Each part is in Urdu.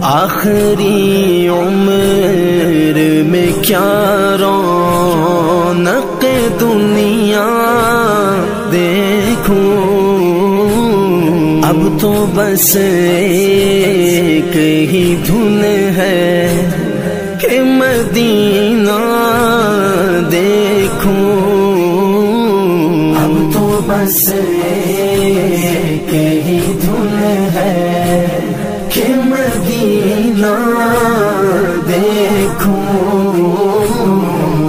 آخری عمر میں کیا رونق دنیا دیکھوں، اب تو بس ایک ہی دھن ہے کہ مدینہ دیکھوں، اب تو بس ایک ہی دھن ہے کہ مدینہ دیکھوں،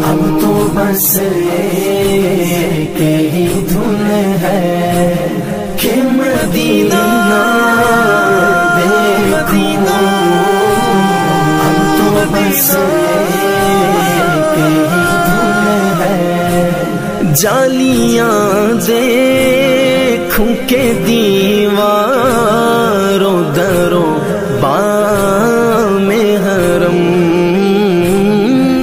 اب تو بس ایک ہی دھن ہے کہ مدینہ دیکھوں، اب تو بس ایک ہی دھن ہے۔ جالیاں دیکھوں کہ دیواروں دروں بام حرم،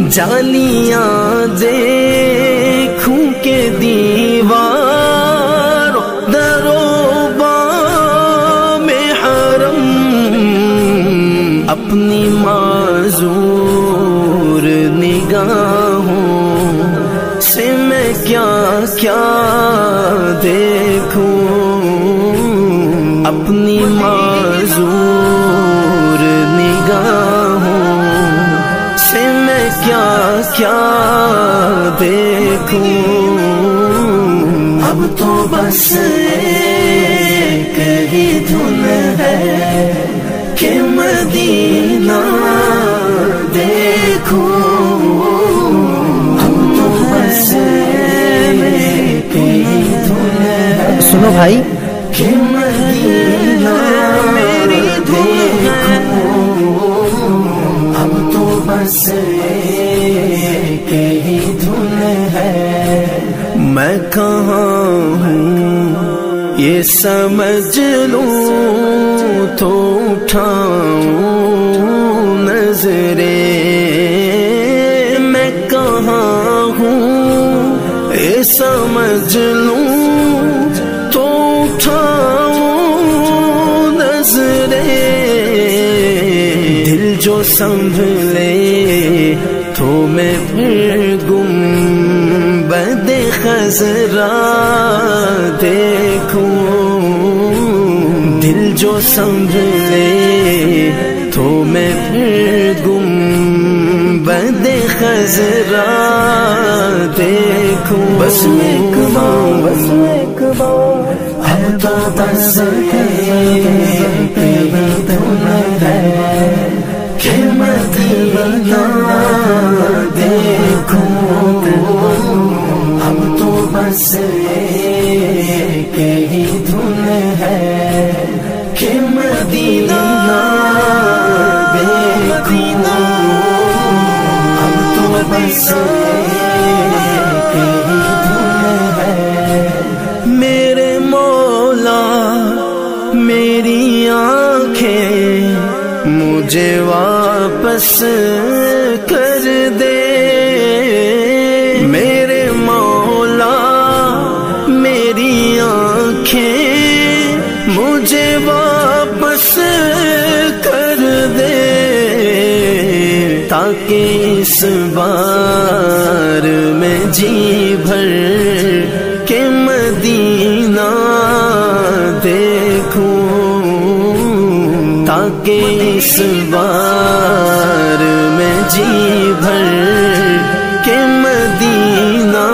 جالیاں دیکھوں کہ دیواروں دروں بام حرم، اپنی معذور نگاہوں سے میں کیا کیا دیکھوں، اپنی معذور نگاہوں سے میں کیا کیا دیکھوں، اب تو بس ایک ہی دھن ہے کہ مدینہ دیکھوں، اب تو بس ایک ہی دھن ہے۔ سنو بھائی، کہ مدینہ میری دیکھوں، اب تو بس ایک ہی دھن ہے۔ میں کہاں ہوں یہ سمجھ لوں تو اٹھاؤں نظریں، میں کہاں ہوں یہ سمجھ لوں تو اٹھاؤں نظریں، دل جو سنبھلے تو میں پھر گنبد خضرا دیکھوں، دل جو سنبھلے تو میں پھر گنبد خضرا دیکھوں، بس ایک بار، بس ایک بار، اب تو بس ایک ہی دھن ہے کہ مدینہ دیکھوں، اب تو بس ایک ہی دھن ہے کہ مدینہ دیکھوں، اب تو بس ایک ہی دھن ہے۔ میرے مولا میری آنکھیں مجھے واپس کر دے، میرے مولا میری آنکھیں مجھے واپس کر دے، تاکہ اس بار میں جی بھر کے مدینہ دیکھوں، تاکہ اس بار میں جی بھر کے مدینہ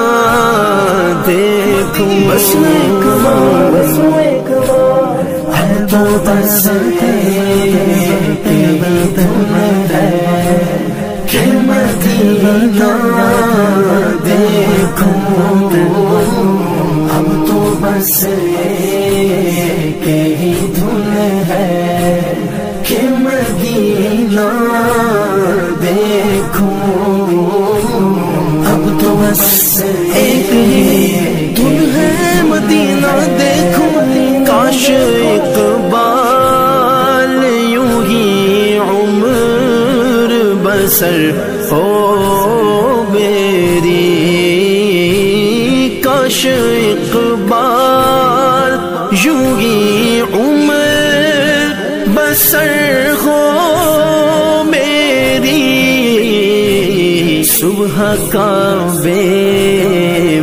دیکھوں، بس ایک بار، بس ایک بار، اب تو بس ایک ہی دھن ہے کہ مدینہ دیکھوں، اب تو بس ایک ہی دھن ہے کہ مدینہ دیکھوں، اب تو بس ایک ہی دھن ہے مدینہ دیکھوں، کاش اقبال یوں ہی عمر بسر ہو میری، کاش اقبال یوں ہی عمر بسر ہو میری، صبح کعبے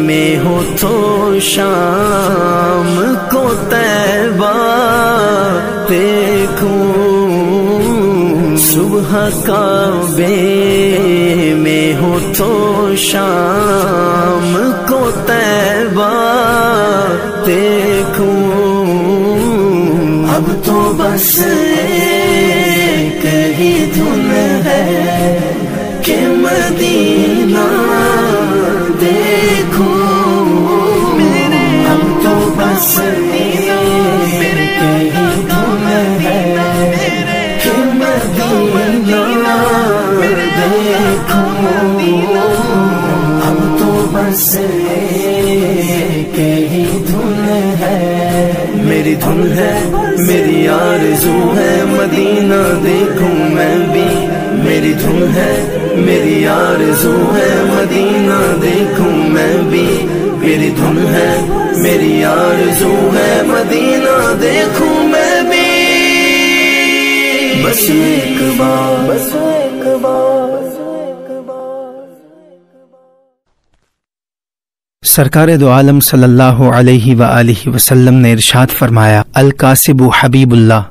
میں ہو تو شام کو طیبہ دیکھوں، صبح کعبے میں ہو تو شام کو طیبہ دیکھوں، اب تو بس ایک ہی دھن ہے کہ مدینہ دیکھوں، اب تو بس ایک ہی دھن ہے کہ مدینہ دیکھوں، اب تو بس ایک ہی دھن ہے، میری دھن ہے، میری آرزو ہے مدینہ دیکھوں میں بھی، میری دھن ہے، میری آرزو ہے مدینہ دیکھوں میں بھی، میری دھن ہے، میری آرزو ہے مدینہ دیکھوں میں بھی، بس ایک بار، بس ایک بار۔ سرکار دو عالم صلی اللہ علیہ وآلہ وسلم نے ارشاد فرمایا، الکاسب حبیب اللہ،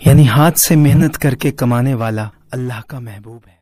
یعنی ہاتھ سے محنت کر کے کمانے والا اللہ کا محبوب ہے۔